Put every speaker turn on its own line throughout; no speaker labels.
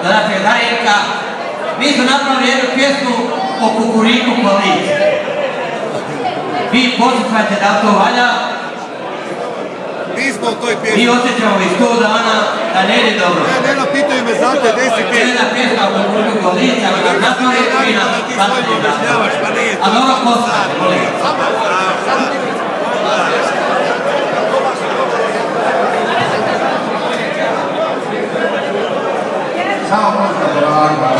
do našeg Darinka. Mi smo napravili jednu pjesmu o Kukuriku koaliciji. Vi poslušajte da to valja.
Mi smo u toj pjesmi.
Mi osjećamo iz 100 dana da ne ide dobro.
Ne, pitaju me znate 10 pjesmi.
Jedna pjesma o Kukuriku koaliciji, ali da napravili vi nas pasili da. A dobro poslušajte, molim.
Samo možda draga.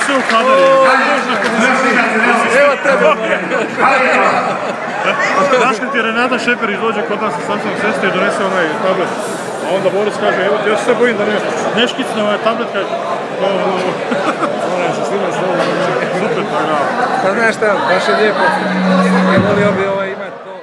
Sve u kadari.
Evo tebe.
Znaš kad ti Renata Šeper izdođe kod nas sa samcem sestri i donese onaj tablet. A onda Boris kaže, evo ti, ja se sve bojim da ne škicne ovaj tablet, kaže, moram se snimati s ovom, super, tako da.
Pa znaš šta, baš je lijepo. Volio bi imati to.